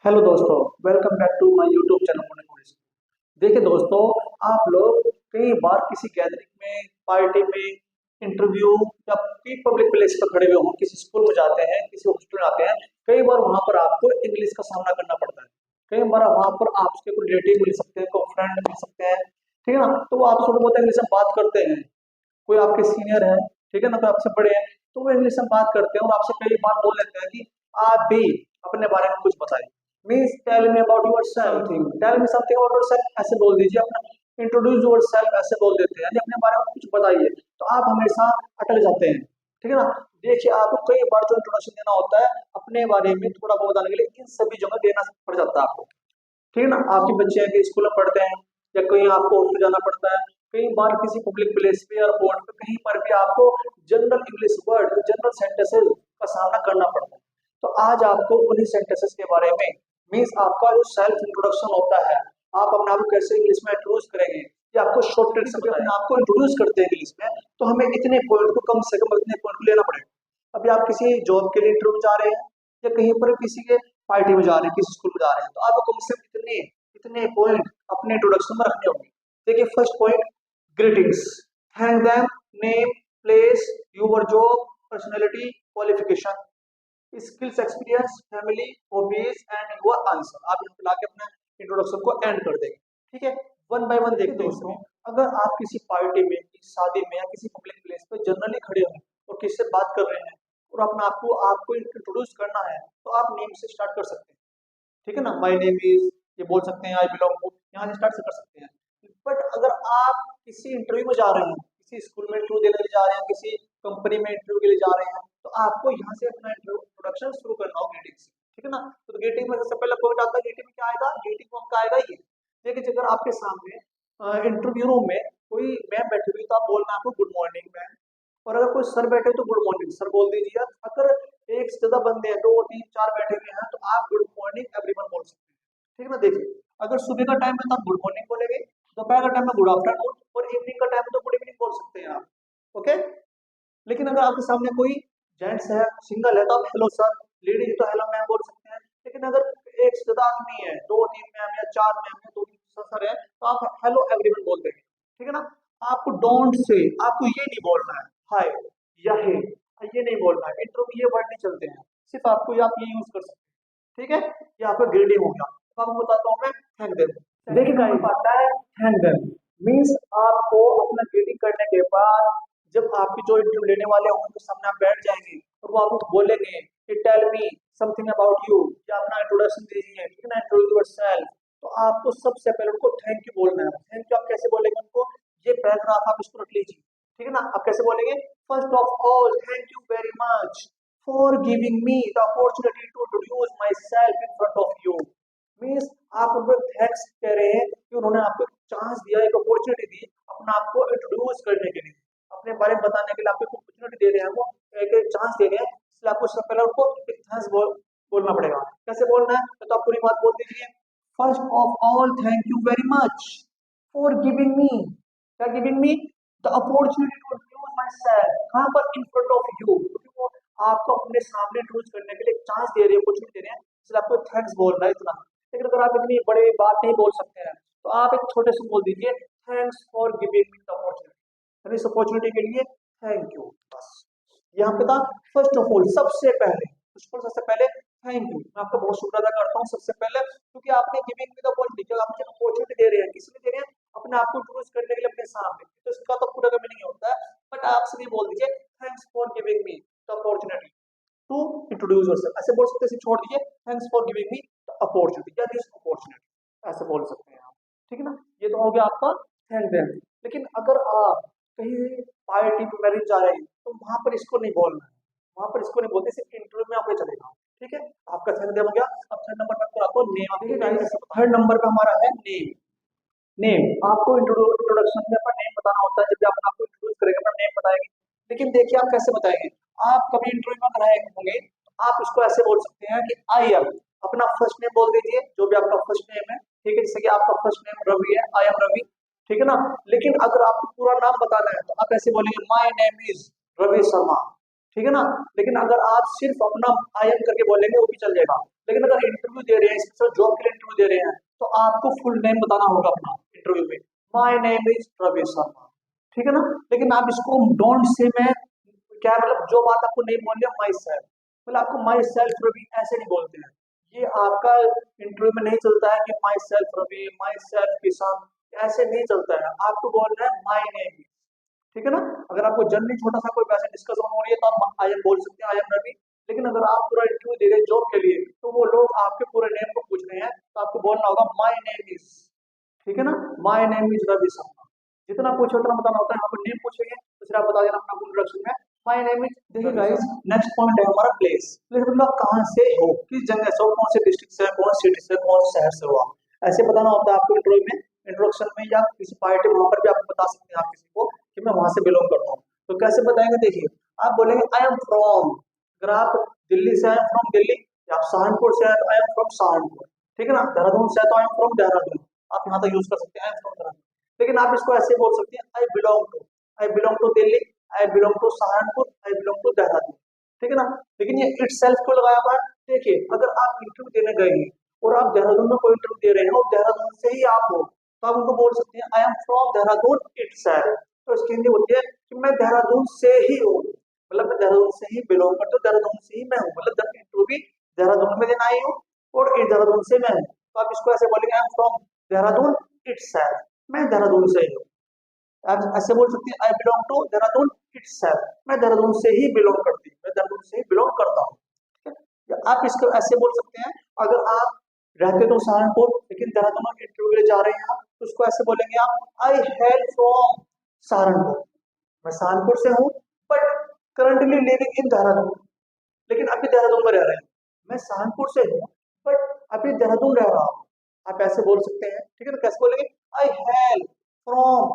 Hello दोस्तों, welcome back to my YouTube channel मोनेकोरिस। देखिए दोस्तों, आप लोग कई बार किसी गैदरिंग में, पार्टी में, इंटरव्यू या कई पब्लिक प्लेस पर खड़े हुए हों, किसी स्कूल में जाते हैं, किसी हॉस्टल में आते हैं। कई बार वहां पर आपको इंग्लिश का सामना करना पड़ता है। कई बार वहां पर आपके कोई रिलेटिव मिल सकते हैं, कोई फ्रेंड मिल सकते हैं, ठीक है ना। तो वो आपसे थोड़ा बहुत इंग्लिश में बात करते हैं। कोई आपके सीनियर है, ठीक है ना, कोई आपसे बड़े हैं, तो वो इंग्लिश में बात करते हैं और आपसे कई बार बोल लेते हैं कि आप भी अपने बारे में कुछ बताइए। Means tell me about your something, tell me something about yourself ऐसे बोल दीजिए। अपना इंट्रोड्यूस योरसेल्फ ऐसे बोल देते हैं, यानी अपने बारे में कुछ बताइए। तो आप हमेशा अटक जाते हैं, ठीक है ना। देखिए, आपको कई बार जो इंट्रोडक्शन देना होता है अपने बारे में थोड़ा बहुत बताने के लिए, इन सभी जगह देना पड़ जाता है आपको, ठीक है ना। आपके बच्चे हैं कि स्कूल में पढ़ते हैं या कहीं आपको ऑफिस जाना पड़ता है, कई बार किसी पब्लिक प्लेस पे, एयरपोर्ट पे, कहीं पर भी आपको general English word, general sentences का सामना करना पड़ता है। तो आज आपको उन्हीं सेंटेंसेस के बारे में, मीन्स आपका जो सेल्फ इंट्रोडक्शन होता है, आप अपने आप को कैसे इंग्लिश में इंट्रोड्यूस करेंगे, या आपको शॉर्ट ट्रिक से अपने आप को इंट्रोड्यूस करते हैं इंग्लिश में, तो हमें इतने पॉइंट को कम से कम इतने पॉइंट को लेना पड़ेगा। अभी आप किसी जॉब के लिए इंटरव्यू जा रहे हैं या कहीं पर किसी के पार्टी में जा रहे हैं, किसी स्कूल में जा रहे हैं, तो आपको कम से कम इतने इतने पॉइंट अपने इंट्रोडक्शन में रखने होंगे। देखिए, first point, greetings, thank them, name, place, your job, personality, qualification, skills, experience, family, hobbies and your answer. आप यहाँ पे लाके अपने इंट्रोडक्शन को एंड कर देंगे, ठीक है। वन बाय वन देखते हैं इसमें। अगर आप किसी पार्टी में, किसी शादी में या किसी पब्लिक प्लेस पे जनरली खड़े हो और किसी से बात कर रहे हैं और अपना आपको इंट्रोड्यूस करना है, तो आप नेम से स्टार्ट कर सकते हैं, ठीक है ना। माय नेम इज, ये बोल सकते हैं, आई बिलोंग टू, यहाँ से स्टार्ट कर सकते हैं। बट अगर आप किसी इंटरव्यू में जा रहे हैं, किसी स्कूल में इंटरव्यू देने के लिए जा रहे हैं, किसी कंपनी में इंटरव्यू के लिए जा रहे हैं, तो आपको यहाँ से अपना इंट्रोडक्शन शुरू करना होगा ग्रीटिंग से, ठीक है ना। तो ग्रीटिंग में सबसे पहला पॉइंट आता है, ग्रीटिंग में क्या आएगा, ग्रीटिंग फॉर्म का आएगा ये। देखिए, अगर आपके सामने इंटरव्यू रूम में कोई मैम बैठी हुई, तो आप बोलना आपको गुड मॉर्निंग मैम। और अगर कोई सर बैठे तो गुड मॉर्निंग सर बोल दीजिए। अगर एक से ज्यादा बंदे हैं, दो तीन चार बैठे हुए हैं, तो आप गुड मॉर्निंग एवरीवन बोल सकते हैं, ठीक है ना। देखिए, अगर सुबह का टाइम है तो आप गुड मॉर्निंग बोलेंगे, दोपहर का टाइम है गुड आफ्टरनून, और इवनिंग का टाइम है तो गुड इवनिंग बोल सकते हैं आप, ओके। लेकिन अगर आपके सामने कोई जेंट्स है, सिंगल है, तो आप हेलो सर, लेडीज तो हेलो मैम बोल सकते हैं। लेकिन अगर एक से ज्यादा आदमी है, दो तीन मैम या चार मैम है, दो तीन सर है, तो आप हेलो एवरीवन बोल देंगे, ठीक है ना। आपको डोंट से, आपको ये नहीं बोलना है हाय या हे, ये नहीं बोलना है। इंट्रो में ये वर्ड नहीं चलते हैं, सिर्फ आपको आप ये यूज कर सकते हैं, ठीक है। ये आपका ग्रीटिंग हो गया। अब आपको बताता हूँ मैं थैंक देम। देखिए गाइस, आता है थैंक देम, मीन्स आपको अपना ग्रीटिंग करने के बाद जब आपकी जो इंटरव्यू लेने वाले होंगे उनके सामने आप बैठ जाएंगे और वो आपको बोलेंगे कि tell me something about you, या अपना इंट्रोडक्शन दीजिए, ठीक है ना, इंट्रोड्यूस योरसेल्फ। तो आपको सबसे पहले उनको थैंक यू बोलना है। थैंक यू आप कैसे बोलेंगे उनको, ये पैराग्राफ आप इसको रख लीजिए, ठीक है ना। आप कैसे बोलेंगे, first of all thank you very much for giving me the opportunity to introduce myself in front of you. Means आप उनको थैंक्स कह रहे हैं कि उन्होंने आपको चांस दिया, एक अपॉर्चुनिटी दी अपना आपको इंट्रोड्यूस करने के लिए, अपने बारे में बताने के लिए आपको अपॉर्चुनिटी दे रहे हैं, वो एक चांस दे रहे हैं, इसलिए आपको सबसे पहले उनको थैंक्स बोलना पड़ेगा। कैसे बोलना है, तो आप पूरी बात बोल दीजिए, first of all thank you very much for giving me, क्या giving me, the opportunity to introduce myself, कहाँ पर, इन फ्रंट ऑफ यू, क्योंकि वो आपको अपने सामने इंट्रोड्यूस करने के लिए चांस दे रहे हैं, अपॉर्चुनिटी दे रहे हैं, इसलिए आपको थैंक्स बोलना है, इतना। लेकिन अगर आप इतनी बड़ी बात नहीं बोल सकते हैं, तो आप एक छोटे से बोल दीजिए, thanks for giving me the opportunity, इस अपॉर्चुनिटी के लिए थैंक यू, बस। यहाँ पे था फर्स्ट ऑफ ऑल, सबसे पहले, सबसे पहले थैंक यू, मैं आपका बहुत शुक्र अदा करता हूँ सबसे पहले, क्योंकि आपने गिविंग मी द अपॉर्चुनिटी, आप मुझे अपॉर्चुनिटी दे रहे हैं, किस लिए दे रहे हैं, अपने आप को इंट्रोड्यूस करने के लिए अपने सामने, तो इसका तो पूरा का मीनिंग होता है। बट आप सीधे बोल दीजिए, thanks for giving me the opportunity to introduce yourself, ऐसे बोल सकते हैं, छोड़ दीजिए, thanks for giving me the opportunity या दिस अपॉर्चुनिटी, ऐसे बोल सकते हैं आप, ठीक है ना। ये तो हो गया आपका थैंक देम। लेकिन अगर आप कहीं पार्टी में मैरिज जा रहे हैं, तो वहां पर इसको नहीं बोलना है, वहां पर इसको नहीं बोलते, सिर्फ इंटरव्यू में आपको चलेगा, ठीक है। आपका थैंक देम हो गया। अब थर्ड नंबर पर आपको नेम, देखिए गाइस, थर्ड नंबर पे हमारा है नेम। नेम आपको इंट्रोडक्शन में अपना नेम बताना होता है, जब भी आप आपको इंट्रोड्यूस करेंगे अपना नेम बताएंगे। लेकिन देखिए, आप कैसे बताएंगे, आप कभी इंटरव्यू में कराए होंगे, आप उसको ऐसे बोल सकते हैं कि आई एम, अपना फर्स्ट नेम बोल दीजिए, जो भी आपका फर्स्ट नेम है, ठीक है। जैसे कि आपका फर्स्ट नेम रवि है, आई एम रवि, ठीक है ना। लेकिन अगर आपको पूरा नाम बताना है, तो आप ऐसे बोलेंगे, my name is Ravi Sharma, ठीक है ना। लेकिन अगर आप सिर्फ अपना आई एम करके बोलेंगे, वो भी चल जाएगा, लेकिन अगर इंटरव्यू दे रहे हैं, स्पेशल जॉब के लिए इंटरव्यू दे रहे हैं, तो आपको फुल नेम बताना होगा अपना इंटरव्यू में, my name is Ravi Sharma, ठीक है ना। लेकिन आप इसको डोंट से में क्या मतलब जो बात आपको नहीं बोलनी है माई सेल्फ, मतलब आपको माई सेल्फ रवि ऐसे नहीं बोलते हैं। ये आपका इंटरव्यू में नहीं चलता है कि myself Ravi, myself kisan, ऐसे नहीं चलता है। आपको बोलना है माई नेम, ठीक है ना। अगर आपको जनरली छोटा सा कोई वैसे डिस्कशन हो रही है तो आप आई एम बोल सकते हैं, आई एम रवि। लेकिन अगर आप पूरा इंटरव्यू दे रहे हैं जॉब के लिए, तो वो लोग आपके पूरे नेम को पूछ रहे हैं, तो आपको बोलना होगा माई नेम इज, ठीक है ना, my name is Ravi Sharma. जितना पूछे उतना बताना होता है। यहाँ पर नेम पूछेंगे तो फिर आप बता देना अपना इंट्रोडक्शन में माई नेम इज। देखिए गाइस, नेक्स्ट पॉइंट है हमारा प्लेस। प्लेस मतलब आप कहाँ से हो, किस जगह से हो, कौन से डिस्ट्रिक्ट से, कौन सिटी से, कौन से शहर से हो, आप ऐसे बताना होता है आपको इंटरव्यू में, इंट्रोडक्शन में, या किसी पार्टी में वहां पर भी आप बता सकते हैं आप किसी को कि मैं वहां से बिलोंग करता हूँ। तो कैसे बताएंगे, देखिए आप बोलेंगे आई एम फ्रॉम, अगर आप दिल्ली से, आई एम फ्रॉम दिल्ली, या आप सहारनपुर से, आई एम फ्रॉम सहारनपुर, ठीक है ना। देहरादून से तो आई एम फ्रॉम देहरादून, आप यहाँ तक यूज कर सकते हैं आई एम फ्रॉम देहरादून। लेकिन आप इसको ऐसे बोल सकते हैं I belong to Delhi, I belong to Saharanpur, I belong to Dehradun, ठीक है ना। लेकिन ये इट सेल्फ क्यों लगाया हुआ है, देखिए अगर आप इंटरव्यू देने गए हैं और आप देहरादून में कोई इंटरव्यू दे रहे हैं और देहरादून से ही आप हो, तो आप उनको बोल सकते हैं I am from Dehradun it self. तो इसकी हिंदी होती है कि मैं देहरादून से ही हूँ, मतलब मैं देहरादून से ही बिलोंग करता हूँ, देहरादून से ही मैं हूँ, मतलब जब इंटरव्यू भी देहरादून में देना आई हूँ और इस देहरादून से मैं हूँ, तो आप इसको ऐसे बोलेंगे आई am from Dehradun it self, मैं देहरादून से ही हूँ। आप ऐसे बोल सकते हैं I belong to Dehradun itself, मैं देहरादून से ही बिलोंग करती हूँ, मैं देहरादून से ही बिलोंग करता हूँ, ठीक है। या आप इसको ऐसे बोल सकते हैं, अगर आप रहते तो सहारनपुर लेकिन देहरादून में इंटरव्यू के लिए जा रहे हैं, तो उसको ऐसे बोलेंगे आप आई हेल फ्रॉम सहारनपुर, मैं सहारनपुर से हूँ बट करंटली लिविंग इन देहरादून, लेकिन अभी देहरादून में रह रहे हैं। मैं सहारनपुर से हूँ बट अभी देहरादून रह रहा हूँ, आप ऐसे बोल सकते हैं, ठीक है। तो कैसे बोलेंगे, I hail from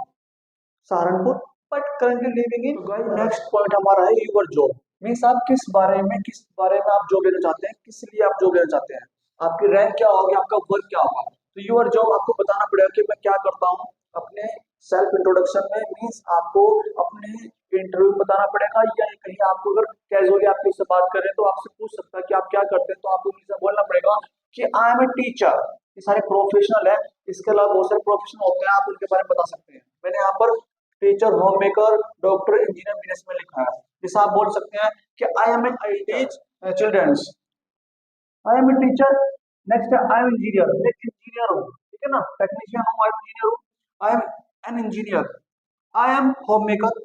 Saharanpur but currently living in. Next point हमारा है यूर जॉब, मीन्स आप किस बारे में आप जॉब लेना चाहते हैं, किस लिए आप जॉब लेना चाहते हैं, आपकी रैंक क्या होगी, आपका वर्क क्या होगा। तो यूर जॉब आपको बताना पड़ेगा कि मैं क्या करता हूँ अपने सेल्फ इंट्रोडक्शन में, मीन्स आपको अपने इंटरव्यू में बताना पड़ेगा, या कहीं आपको अगर कैजुअली आप किससे बात करें तो आपसे पूछ सकता है कि आप क्या करते हैं, तो आपको उनसे बोलना पड़ेगा कि आई एम ए टीचर। ये सारे प्रोफेशनल है, इसके अलावा बहुत सारे प्रोफेशनल होते हैं, आप उनके बारे में बता सकते हैं। मैंने यहाँ पर teacher, home maker, doctor, engineer, businessman लिखा है। जैसे आप बोल सकते हैं कि I teach childrens, I am a teacher. Next है आई एम इंजीनियर, मैं इंजीनियर हूँ, ठीक है ना, टेक्नीशियन हूँ, आई एम इंजीनियर हूँ, I am an engineer. I am home maker,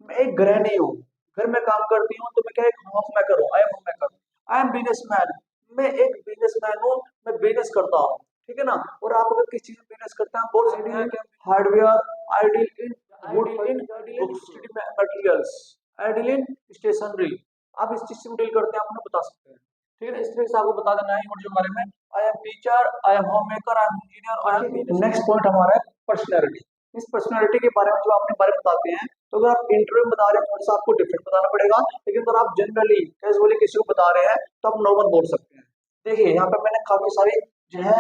मैं एक गृहिणी हूँ, घर में काम करती हूँ, तो मैं क्या एक होम मेकर हूँ, I am home maker. I am businessman, मैं एक बिजनेसमैन हूँ, मैं बिजनेस करता हूँ, ठीक है ना। और आप अगर किसी चीज में बिजनेस करते हैं, बोल सकते हैं कि hardware, I deal in wood materials, I deal in stationery, आप इस चीज से डील करते हैं, आप उन्हें बता सकते हैं, ठीक है। इस तरह से आपको बता देना है जो बारे में, I am teacher, I am home maker, I am engineer, I am. Next point हमारा है पर्सनैलिटी। इस पर्सनैलिटी के बारे में जो अपने बारे में बताते हैं, तो अगर आप इंटरव्यू में बता रहे हैं थोड़ा सा आपको डिफरेंट बताना पड़ेगा, लेकिन अगर आप जनरली कैजुअली किसी को बता रहे हैं तो आप नॉर्मल बोल सकते हैं। देखिए यहाँ पे मैंने काफी सारी जो है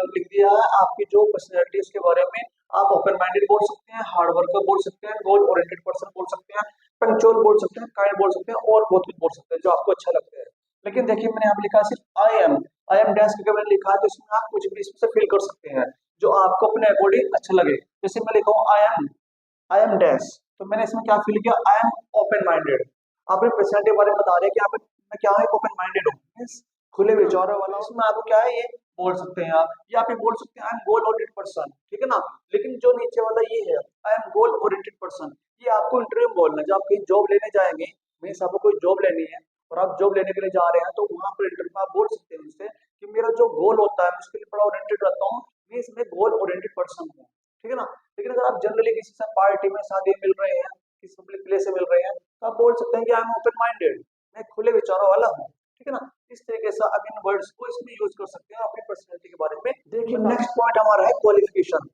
लिख दिया है आपकी जो पर्सनैलिटी उसके बारे में। आप ओपन माइंडेड बोल सकते हैं, हार्ड वर्कर बोल सकते हैं, गोल ओरिएंटेड पर्सन बोल सकते हैं, पंक्चुअल बोल सकते हैं, काइंड बोल सकते हैं, और बहुत कुछ बोल सकते हैं जो आपको अच्छा लगता है। लेकिन देखिए मैंने यहाँ पे लिखा है सिर्फ आई एम डैश करके मैंने लिखा है, तो इसमें आप कुछ भी इसमें से फिल कर सकते हैं जो आपको अपने अकॉर्डिंग अच्छा लगे। जैसे मैं लिखा हूँ आई एम डैश, तो मैंने इसमें क्या फिल किया, आई एम ओपन माइंडेड। आप अपने पर्सनैलिटी के बारे में बता रहे हैं कि आप मैं क्या हूँ, ओपन माइंडेड हूँ, मींस खुले विचारों वाला। उसमें आपको क्या है ये बोल सकते हैं आप, या आप ये बोल सकते हैं I M goal oriented person, ठीक है ना। लेकिन जो नीचे वाला ये है I M goal oriented person, ये आपको इंटरव्यू में बोलना है। जब आप कहीं जॉब लेने जाएंगे, मीन्स आपको कोई जॉब लेनी है और आप जॉब लेने के लिए जा रहे हैं, तो वहां पर इंटरव्यू में आप बोल सकते हैं उनसे कि मेरा जो गोल होता है मैं उसके लिए बड़ा ओरिएंटेड रहता हूँ, मीन्स मैं गोल ओरिएंटेड पर्सन हूँ, ठीक है ना। लेकिन अगर आप जनरली किसी से पार्टी में, शादी में मिल रहे हैं, किसी पब्लिक प्लेस से मिल रहे हैं, तो आप बोल सकते हैं कि आई एम ओपन माइंडेड, मैं खुले विचारों वाला हूँ, ठीक है ना। इस तरीके से आप इन वर्ड्स को इसमें यूज कर सकते हैं अपनी पर्सनैलिटी के बारे में। देखिए नेक्स्ट पॉइंट हमारा है क्वालिफिकेशन।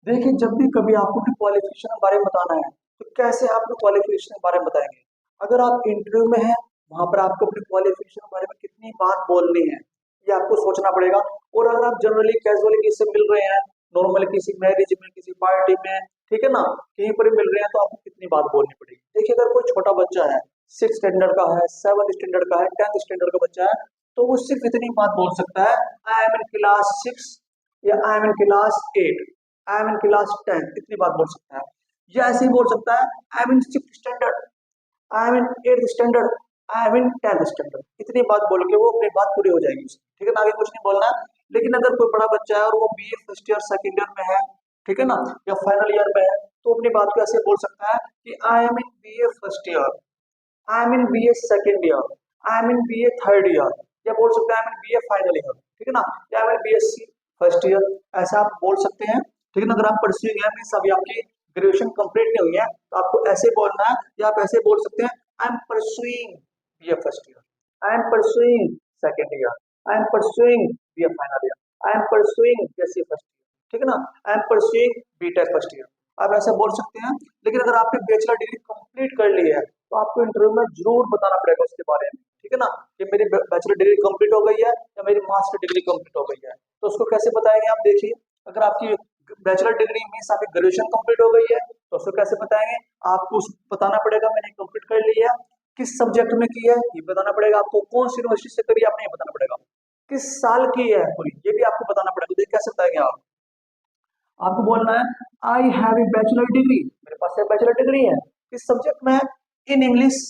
देखिए जब भी कभी आपको अपनी क्वालिफिकेशन के बारे में बताना है, तो कैसे आप अपनी क्वालिफिकेशन के बारे में बताएंगे। अगर आप इंटरव्यू में हैं, वहां पर आपको अपनी क्वालिफिकेशन के बारे में कितनी बात बोलनी है, ये आपको सोचना पड़ेगा। और अगर आप जनरली कैजुअली किसी से मिल रहे हैं, नॉर्मली किसी मैरिज में, किसी पार्टी में, ठीक है ना, कहीं पर मिल रहे हैं, तो आपको कितनी बात बोलनी पड़ेगी। देखिए अगर कोई छोटा बच्चा है, 6th स्टैंडर्ड का है, 7th स्टैंडर्ड का है, 10th स्टैंडर्ड का बच्चा है, तो वो सिर्फ इतनी बात बोल सकता है, आई एम इन क्लास 6 या I am in class 8, I am in class 10, इतनी बात बोल सकता है। या ऐसे ही बोल सकता है I M in 6th standard, I am in 8th standard, I am in 10th standard, इतनी बात बोल के वो अपनी बात पूरी हो जाएगी उसकी, ठीक है ना, आगे कुछ नहीं बोलना है। लेकिन अगर कोई बड़ा बच्चा है और वो BA first year second year में है, ठीक है ना, या फाइनल ईयर में है, तो अपनी बात को ऐसे बोल सकता है कि I am in BA first year, I M in BA second year, I M in BA third year, या बोल सकते हैं I M in BA final year, ठीक है ना, या I am in BSc first year, ऐसा आप बोल सकते हैं। ठीक है ना, अगर आप परस्यूइंग है मींस अभी आपकी ग्रेजुएशन कंप्लीट नहीं हुई है, तो आपको ऐसे बोलना है, या आप ऐसे बोल सकते हैं I am pursuing BA first year, I am pursuing second year, I am pursuing BA final year, I am pursuing BSc first year, ठीक है ना, I am pursuing BTech first year, आप ऐसे बोल सकते हैं। लेकिन अगर आपने बैचलर डिग्री कंप्लीट कर ली है, तो आपको इंटरव्यू में जरूर बताना पड़ेगा उसके बारे में, ठीक है ना, कि मेरी बैचलर डिग्री कंप्लीट हो गई है या मेरी मास्टर डिग्री कंप्लीट हो गई है। तो उसको कैसे बताएंगे आप देखिए, अगर आपकी बैचलर डिग्री मीन्स आपकी ग्रेजुएशन कंप्लीट हो गई है, तो उसको कैसे बताएंगे, आपको उसको बताना पड़ेगा मैंने कंप्लीट कर ली है, किस सब्जेक्ट में की है ये बताना पड़ेगा आपको, कौन सी यूनिवर्सिटी से करी है आपने ये बताना पड़ेगा, किस साल की है पूरी ये भी आपको बताना पड़ेगा। तो ये कैसे बताएंगे आप, आपको बोलना है I have a bachelor degree, मेरे पास एक बैचलर डिग्री है, किस सब्जेक्ट में है, इन इंग्लिश,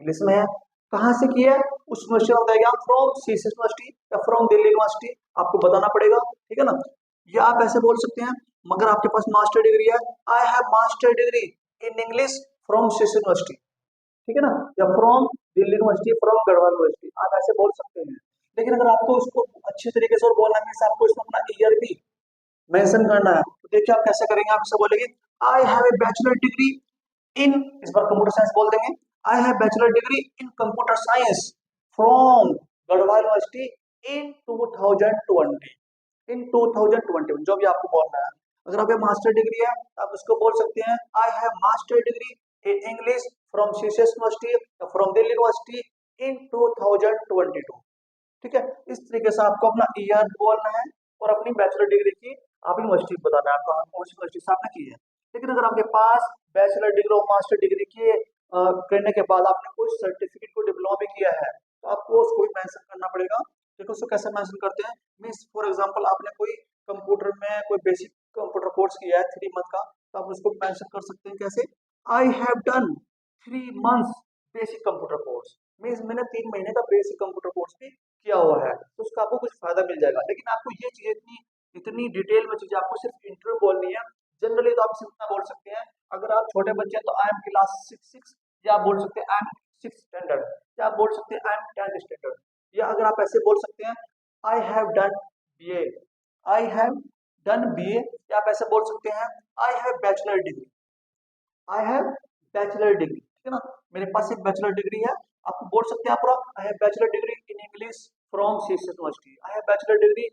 इंग्लिश में है, कहाँ से की है, उस यूनिवर्सिटी में बताएगा, फ्रॉम सीएसएस यूनिवर्सिटी या फ्रॉम दिल्ली यूनिवर्सिटी, आपको बताना पड़ेगा, ठीक है ना। या आप ऐसे बोल सकते हैं, मगर आपके पास मास्टर डिग्री है, I have master degree in English from CSS university, ठीक है ना, या from Delhi university, from Garhwal university, आप ऐसे बोल सकते हैं। लेकिन अगर आपको उसको अच्छे तरीके से और बोलना है, आपको इसमें अपना ईयर भी मेंशन करना है, तो देखिए आप कैसे करेंगे, आप इसे बोलेंगे I have a bachelor degree in, इस बार कंप्यूटर साइंस बोल देंगे, I have bachelor degree in computer science from Garhwal university in 2020, in 2021, जो भी आपको बोलना है। अगर आपके मास्टर डिग्री है, आप उसको बोल सकते हैं I have master degree in English from CSS university from Delhi university in 2022, ठीक है। इस तरीके से आपको अपना ईयर बोलना है और अपनी बैचलर डिग्री की आप यूनिवर्सिटी बताना है, आपको कौन सी यूनिवर्सिटी से आपने की है। लेकिन अगर आपके पास बैचलर डिग्री और मास्टर डिग्री के करने के बाद आपने कोई सर्टिफिकेट को डिप्लोमा भी किया है, तो आपको उसको भी मेंशन करना पड़ेगा। देखो उसको कैसे मेंशन करते हैं, मीन्स फॉर एग्जांपल आपने कोई कंप्यूटर में कोई बेसिक कंप्यूटर कोर्स किया है 3 मंथ का, तो आप उसको मेंशन कर सकते हैं कैसे, I have done 3 months basic computer course, means मैंने 3 महीने का बेसिक कंप्यूटर कोर्स भी किया हुआ है, तो उसका आपको कुछ फायदा मिल जाएगा। लेकिन आपको ये चीज इतनी इतनी डिटेल में चीजें आपको सिर्फ इंटरव्यू बोलनी है, जनरली तो आप सिर्फ इतना बोल सकते हैं, अगर आप छोटे बच्चे हैं तो आई एम क्लास 6, या आप बोल सकते हैं आई एम 6th स्टैंडर्ड, या आप बोल सकते हैं आई एम 10th स्टैंडर्ड, या अगर आप ऐसे बोल सकते हैं I have done BA, I have done BA, या आप ऐसे बोल सकते हैं I have bachelor degree, I have bachelor degree, ठीक है ना, मेरे पास एक बैचलर डिग्री है, आपको बोल सकते हैं आप I have bachelor degree in English from CSS university, I have bachelor degree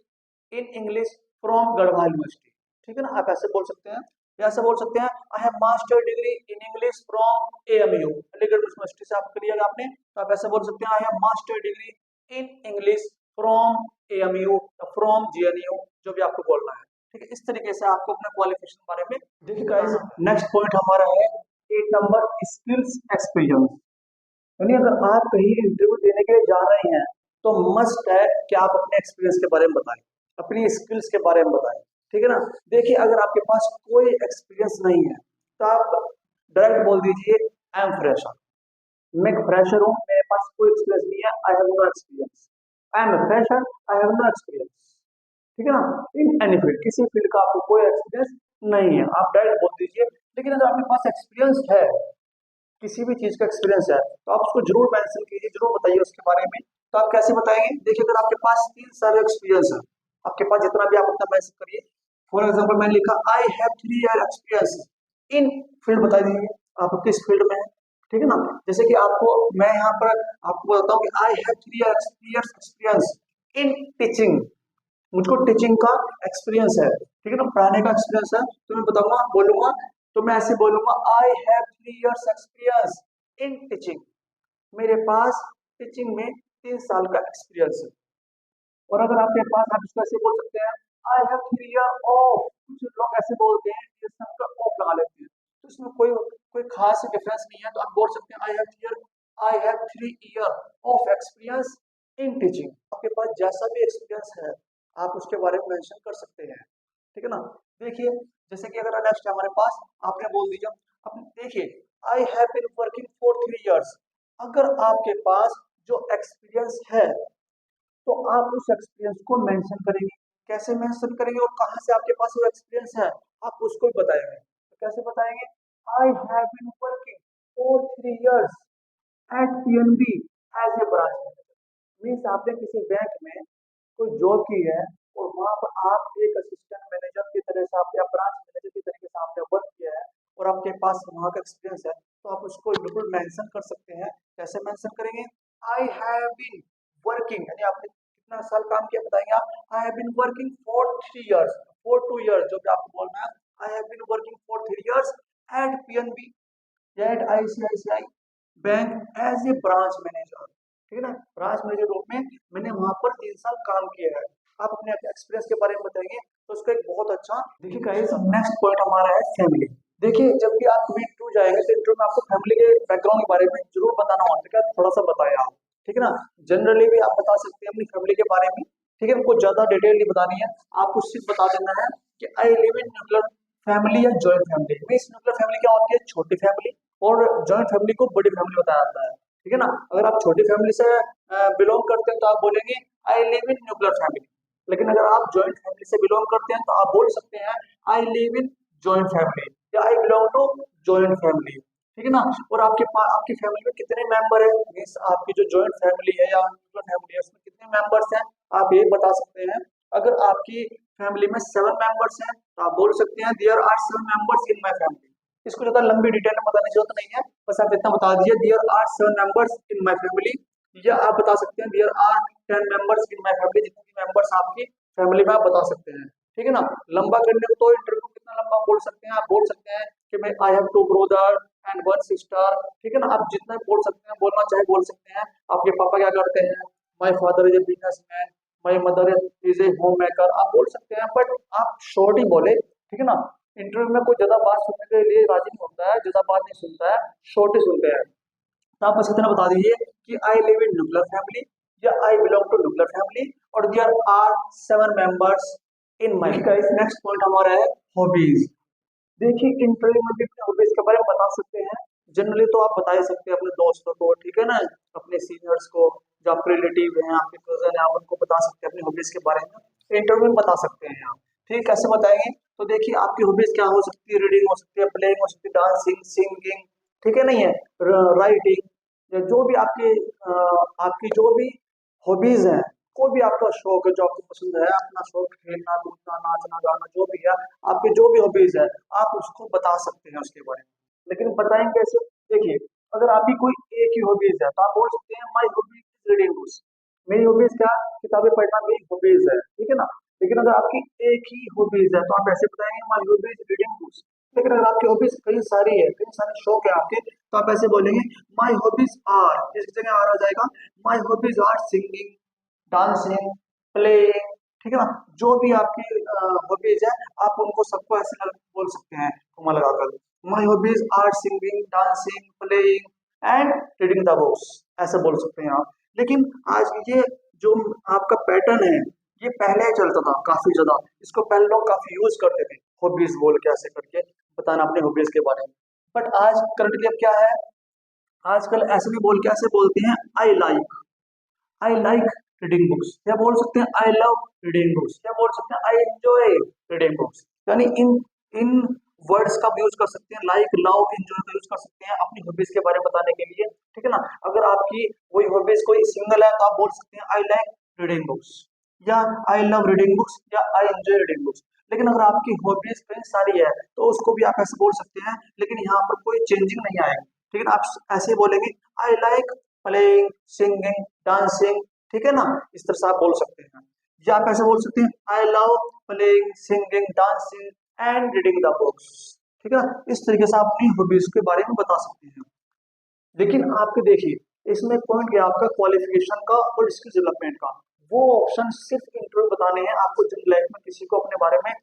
in English from Garhwal university, ठीक है ना, आप ऐसे बोल सकते हैं। या ऐसे बोल सकते हैं I have master degree in English from AMU, Aligarh university से आप करिएगा आपने, तो आप ऐसे बोल सकते हैं I have master degree in English from AMU, from JNU, जो भी आपको बोलना है, ठीक है। इस तरीके से आपको अपने क्वालिफिकेशन के बारे में देखिए गाइस, नेक्स्ट पॉइंट हमारा है 8 नंबर, स्किल्स एक्सपीरियंस, यानी अगर आप कहीं इंटरव्यू देने के लिए जा रहे हैं, तो मस्ट है कि आप अपने एक्सपीरियंस के बारे में बताएं, अपनी स्किल्स के बारे में बताएं, ठीक है ना। देखिए अगर आपके पास कोई एक्सपीरियंस नहीं है, तो आप डायरेक्ट बोल दीजिए आई एम फ्रेशर, मैं एक फ्रेशर हूँ, मेरे पास कोई एक्सपीरियंस नहीं है, I have no experience, I am a fresher, I have no experience, ठीक है ना, इन एनी फील्ड, किसी फील्ड का आपको कोई एक्सपीरियंस नहीं है, आप डायरेक्ट बोल दीजिए। लेकिन अगर आपके पास एक्सपीरियंस है, किसी भी चीज का एक्सपीरियंस है, तो आप उसको जरूर मेंशन कीजिए, जरूर बताइए उसके बारे में। तो आप कैसे बताएंगे, देखिए अगर आपके पास 3 साल एक्सपीरियंस है, आपके पास जितना भी आप उतना मेंशन करिए। फॉर एग्जांपल मैंने लिखा आई have 3 year experience in field, बता दीजिए आप किस फील्ड में है, ठीक है ना। जैसे कि आपको मैं यहाँ पर आपको बताता हूँ कि आई have 3 year experience in teaching, मुझको टीचिंग का एक्सपीरियंस है, ठीक है ना, पढ़ाने का एक्सपीरियंस है, तो मैं बताऊंगा बोलूंगा, तो मैं ऐसे बोलूंगा आई have 3 years experience in teaching, मेरे पास टीचिंग में 3 साल का एक्सपीरियंस है। और अगर आपके पास, आप इसको ऐसे बोल सकते हैं आई हैव 3 ईयर ऑफ, कुछ लोग ऐसे बोलते हैं ये सबका ऑफ लगा लेते हैं, तो इसमें कोई कोई खास डिफरेंस नहीं है, तो आप बोल सकते हैं I have 3 year of experience in teaching, आपके पास जैसा भी एक्सपीरियंस है आप उसके बारे में मेंशन कर सकते हैं, ठीक है ना। देखिए जैसे कि अगर नेक्स्ट हमारे पास आपने बोल दिया, अब देखिए I have been working for 3 years, अगर आपके पास जो एक्सपीरियंस है तो आप उस एक्सपीरियंस को मेंशन करेंगे। कैसे मेंशन करेंगे और कहाँ से आपके पास वो एक्सपीरियंस है आप उसको भी बताएंगे। तो कैसे बताएंगे, I have been working for 3 years at PNB as a branch manager. Means आपने किसी बैंक में कोई जॉब की है और वहां पर आप एक असिस्टेंट मैनेजर की तरह से आप या ब्रांच मैनेजर की तरीके से आपने वर्क किया है और आपके पास वहां का एक्सपीरियंस है, तो आप उसको बिल्कुल मेंशन कर सकते हैं। कैसे मेंशन करेंगे, आई हैव बीन वर्किंग, यानी आपने कितना साल काम किया बताएंगे आप, I have been working for 3 years, for 2 years, जो भी आपको बोलना है, I have been working for 3 years at PNB या at ICICI bank as a branch manager, ठीक है ना, ब्रांच मैनेजर रूप में मैंने वहां पर 3 साल काम किया है। आप अपने एक्सपीरियंस के बारे में बताएंगे तो उसका एक बहुत अच्छा। देखिए गाइस नेक्स्ट पॉइंट हमारा है फैमिली। देखिए जब भी आप कभी इंटरव्यू जाएंगे तो इंटरव्यू में आपको फैमिली के बैकग्राउंड के बारे में जरूर बताना होता है, थोड़ा सा बताया आप, ठीक है ना। जनरली भी आप बता सकते हैं अपनी फैमिली के बारे में, ठीक है, कुछ ज्यादा डिटेल नहीं बतानी है, आप कुछ चीज बता देना है कि I live in nuclear family या joint family. Means nuclear family क्या होती है, छोटी फैमिली, और जॉइंट फैमिली को बड़ी फैमिली बताया जाता है, ठीक है ना। अगर आप छोटी फैमिली से बिलोंग करते हैं तो आप बोलेंगे आई लिव इन न्यूक्लियर फैमिली, लेकिन अगर आप जॉइंट फैमिली से बिलोंग करते हैं तो आप बोल सकते हैं I live in joint family या I belong to joint family, ठीक है ना। और आपके पास आपकी फैमिली में कितने मेंबर है, मीन्स आपकी जो जॉइंट फैमिली है या न्यूक्लियर फैमिली है उसमें कितने मेंबर्स हैं, आप ये बता सकते हैं। अगर आपकी फैमिली में 7 मेंबर्स हैं तो आप बोल सकते हैं there are 7 members in my family. इसको ज्यादा लंबी डिटेल में बताने की जरूरत नहीं है, बस आप इतना बता दीजिए there are 7 members in my family, या आप बता सकते हैं there are 10 members in my family, जितने भी मेंबर्स आपकी फैमिली में आप बता सकते हैं, ठीक है ना। लंबा करने को तो इंटरव्यू कितना लंबा बोल सकते हैं, आप बोल सकते हैं कि मैं I have 2 brother and 1 sister, ठीक है ना। आप जितना बोल सकते हैं, बोलना चाहे बोल सकते हैं, आपके पापा क्या करते हैं, my father is a businessman, my mother is a home maker, आप बोल सकते हैं, बट आप शॉर्ट ही बोले, ठीक है ना। इंटरव्यू में कोई ज्यादा बात सुनने के लिए राजी नहीं होता है, ज्यादा बात नहीं सुनता है, शॉर्ट ही सुनते हैं। तो आप बस इतना बता दीजिए कि I live in nuclear family या I belong to nuclear family और there are 7 members in my. Next point हमारा है हॉबीज। देखिए इंटरव्यू में भी अपने हॉबीज के बारे में बता सकते हैं। जनरली तो आप बता ही सकते हैं अपने दोस्तों को, ठीक है ना, अपने सीनियर्स को, जो आपके रिलेटिव हैं, आपके कजन है, आप उनको बता सकते हैं अपनी हॉबीज के बारे में, इंटरव्यू में बता सकते हैं आप। ठीक, कैसे बताएंगे, तो देखिए आपकी हॉबीज क्या हो सकती है, रीडिंग हो सकती है, प्लेइंग हो सकती है, डांसिंग, सिंगिंग, ठीक है, नहीं है, राइटिंग, या जो भी आपकी जो भी हॉबीज हैं, कोई भी आपका शौक है जो आपको पसंद है, अपना शौक खेलना कूदना नाचना गाना जो भी है, आपकी जो भी हॉबीज है आप उसको बता सकते हैं उसके बारे में। लेकिन बताएं कैसे, देखिए अगर आपकी कोई एक ही हॉबीज है तो आप बोल सकते हैं my hobbies is reading books, मेरी हॉबीज क्या, किताबें पढ़ना मेरी हॉबीज है, ठीक है ना। लेकिन अगर आपकी एक ही हॉबीज है तो आप ऐसे बताएंगे माई हॉबीज रीडिंग बुक्स। लेकिन अगर आपकी हॉबीज कई सारी है, कई सारे शौक है आपके, तो आप ऐसे बोलेंगे माई हॉबीज आर, इस जगह आर आ जाएगा, my hobbies are singing, dancing, playing, ठीक है ना। जो भी आपकी हॉबीज है आप उनको सबको ऐसे बोल सकते हैं कोमा लगाकर, my hobbies are singing, dancing, playing and reading the books, ऐसे बोल सकते हैं आप। लेकिन आज ये जो आपका पैटर्न है ये पहले चलता था काफी ज्यादा, इसको पहले लोग काफी यूज करते थे, हॉबीज बोल के ऐसे करके बताना अपने हॉबीज के बारे में। बट आज करंटली अब क्या है, आजकल ऐसे भी बोल के ऐसे बोलते हैं आई लाइक रीडिंग बुक्स, या बोल सकते हैं आई लव रीडिंग बुक्स, या बोल सकते हैं आई एंजॉय रीडिंग बुक्स। यानी इन इन वर्ड्स का यूज कर सकते हैं, लाइक लव एंजॉय का यूज कर सकते हैं अपनी हॉबीज के बारे में बताने के लिए, ठीक है ना। अगर आपकी वही हॉबीज कोई सिंगल है तो आप बोल सकते हैं आई लाइक रीडिंग बुक्स या आई लव रीडिंग बुक्स या आई एंजॉय रीडिंग बुक्स। लेकिन अगर आपकी हॉबीज कई सारी है तो उसको भी आप ऐसे बोल सकते हैं, लेकिन यहाँ पर कोई चेंजिंग नहीं आएगी, ठीक है ना। आप ऐसे बोलेंगे I like playing, singing, dancing, ठीक है ना, इस तरह से आप बोल सकते हैं। या आप ऐसे बोल सकते हैं I love playing, singing, dancing and reading the books, ठीक है ना। इस तरीके से आप अपनी हॉबीज के बारे में बता सकते हैं। लेकिन आपके देखिए इसमें पॉइंट क्या आपका क्वालिफिकेशन का और स्किल डेवलपमेंट का, वो ऑप्शन सिर्फ इंटरव्यू बताने हैं आपको, जब लाइफ में किसी को अपने बारे में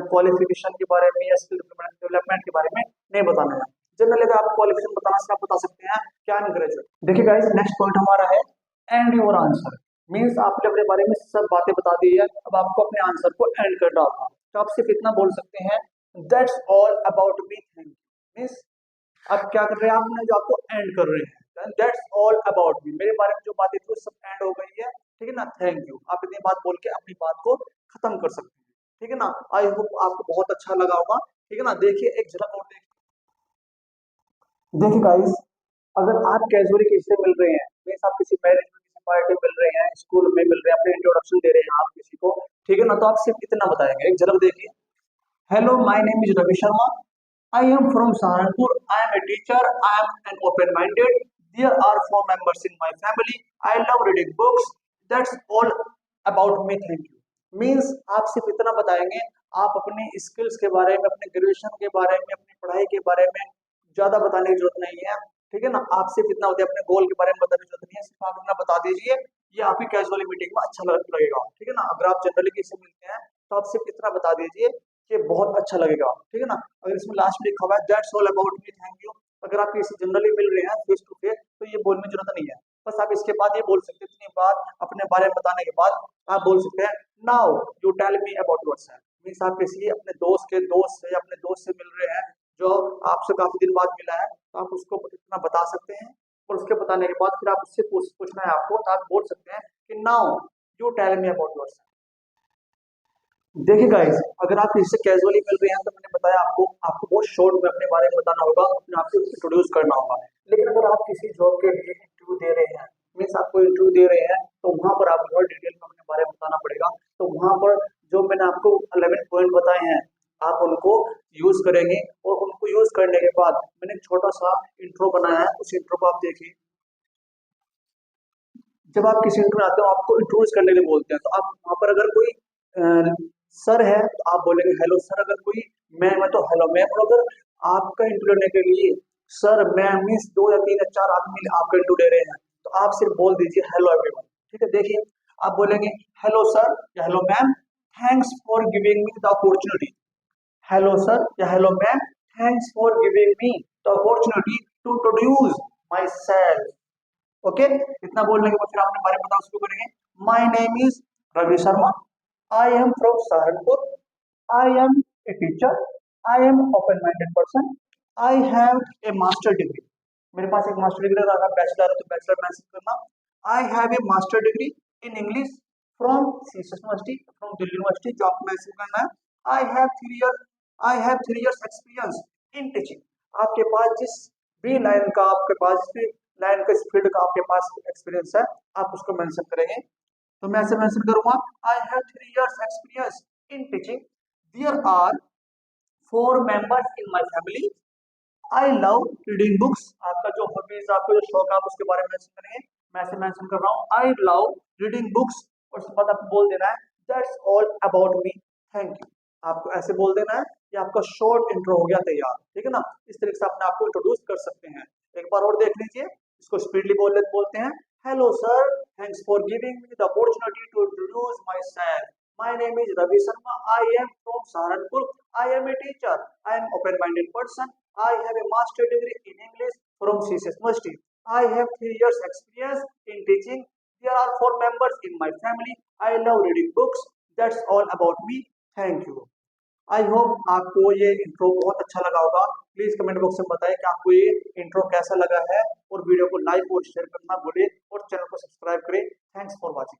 क्वालिफिकेशन के बारे में या स्किल डेवलपमेंट के बारे में नहीं बताना है। जनरली अगर आप क्वालिफिकेशन बताना से आप बता सकते हैं क्या एम ग्रेजुएट। देखिए गाइस नेक्स्ट पॉइंट हमारा है एंड योर आंसर। मीन्स आपने अपने बारे में सब बातें बता दी है, अब आपको अपने आंसर को एंड कर डालना। तो आप सिर्फ इतना बोल सकते हैं, that's all about me, thank you. Means अब क्या कर रहे हैं आपने, जो आपको एंड कर रहे हैं, दैट्स ऑल अबाउट मी, मेरे बारे में जो बातें थी वो सब एंड हो गई है, ठीक है ना, थैंक यू। आप इतनी बात बोल के अपनी बात को खत्म कर सकते हैं, ठीक है ना। आई होप आपको बहुत अच्छा लगा होगा, ठीक है ना। देखिए एक झलक और देखिए गाइस, अगर आप कैजुअली किसी से मिल रहे हैं, मीन्स आप किसी मैरिज में, किसी पार्टी में मिल रहे हैं, स्कूल में मिल रहे हैं, अपने इंट्रोडक्शन दे रहे हैं आप किसी को, ठीक है ना, तो आप सिर्फ इतना बताएंगे, एक झलक देखिए, hello my name is Ravi Sharma, I am from Saharanpur. I am a teacher. I am an open-minded. There are 4 members in my family. I love reading books. That's all about me. Thank you. Means आप सिर्फ इतना बताएंगे, आप अपने skills के बारे में, अपने ग्रेजुएशन के बारे में, अपनी पढ़ाई के बारे में ज्यादा बताने की जरूरत नहीं है, ठीक है ना। आप सिर्फ इतना होता है, अपने गोल के बारे में बताने की जरूरत नहीं है, सिर्फ आप इतना बता दीजिए, ये आपकी कैजुअली मीटिंग में अच्छा लगेगा, ठीक है ना। अगर आप जनरली किसी से मिलते हैं तो आप सिर्फ इतना बता दीजिए कि बहुत अच्छा लगेगा, ठीक है ना। अगर इसमें लास्ट में लिखा हुआ है that's all about me, thank you, अगर आप किसी जनरली मिल रहे हैं फेस टू फेस तो ये बोलने की जरूरत नहीं है, बस आप इसके बाद ये बोल सकते हैं, इतनी बात अपने बारे में बताने के बाद आप बोल सकते हैं, now you tell me about yourself. Means आप किसी अपने दोस्त से या अपने दोस्त से मिल रहे हैं जो आपसे काफी दिन बाद मिला है, तो आप उसको इतना बता सकते हैं, और उसके बताने के बाद फिर आप उससे पूछना है आपको, तो आप बोल सकते हैं कि now you tell me about yourself. देखिए गाइस, अगर आप किसी से कैजुअली मिल रहे हैं तो मैंने बताया आपको आपको बहुत शॉर्ट में अपने बारे में बताना होगा, अपने आप को इंट्रोड्यूस करना होगा। लेकिन अगर आप किसी जॉब के लिए इंटरव्यू दे रहे हैं, मीन्स आपको इंटरव्यू दे रहे हैं, तो वहां पर आपको और डिटेल में अपने बारे में बताना पड़ेगा। तो वहां पर जो मैंने आपको 11 पॉइंट बताए हैं, आप उनको यूज करेंगे, और उनको यूज करने के बाद मैंने एक छोटा सा इंट्रो बनाया है, उस इंट्रो को आप देखिए। जब आप किसी इंटरव्यू आते हो आपको इंट्रोड्यूस करने के लिए बोलते हैं, तो आप वहां पर अगर कोई सर है तो आप बोलेंगे हेलो सर, अगर कोई मैम है तो हेलो मैम, और अगर आपका इंटरव्यू लेने के लिए सर मैम मीन्स 2 या 3 या 4 आदमी आपका इंटरव्यू ले रहे हैं, तो आप सिर्फ बोल दीजिए हेलो एवरीवन, ठीक है। देखिए आप बोलेंगे हेलो सर या hello ma'am, thanks for giving me the opportunity, hello sir या hello ma'am, thanks for giving me the opportunity to introduce myself. Okay, इतना बोलने के बाद फिर आपने बारे में बताना शुरू करेंगे, my name is Ravi Sharma, I am from Saharanpur, I am a teacher, I am open minded person, I have a master degree, मेरे पास एक मास्टर डिग्री, अगर बैचलर है तो बैचलर मेंशन करना, आई have a master degree in English from CS university, from Delhi university, जो आपको mention करना है, I have 3 years experience in teaching. आपके पास जिस भी लाइन का, आपके पास जिस लाइन का, इस फील्ड का आपके पास एक्सपीरियंस है, आप उसको मेंशन करेंगे। तो मैं ऐसे मेंशन करूंगा, I have 3 years experience in teaching, there are 4 members in my family, I love reading books, आपका जो हॉबीज, आपका जो शौक है आप उसके बारे में मेंशन करेंगे, मैं ऐसे मेंशन कर रहा हूँ, आई लव रीडिंग बुक्स, और उसके बाद आपको बोल देना है that's all about me, thank you. आपको ऐसे बोल देना है, ये आपका शॉर्ट इंट्रो हो गया तैयार, ठीक है ना। इस तरीके से अपने आपको इंट्रोड्यूस कर सकते हैं। एक बार और देख लीजिए, इसको स्पीडली बोलते हैं, hello sir, thanks for giving me the opportunity to introduce myself, my name is Ravi Sharma, I am from Saharanpur, I am a teacher, I am open minded person, I have a master degree in English from CSS University. I have 3 years experience in teaching. There are 4 members in my family. I love reading books. That's all about me. Thank you. I hope आपको ये intro बहुत अच्छा लगा होगा। Please comment box में बताएं कि आपको ये इंट्रो कैसा लगा है, और वीडियो को लाइक और शेयर करना भूलें, और चैनल को सब्सक्राइब करें। Thanks for watching.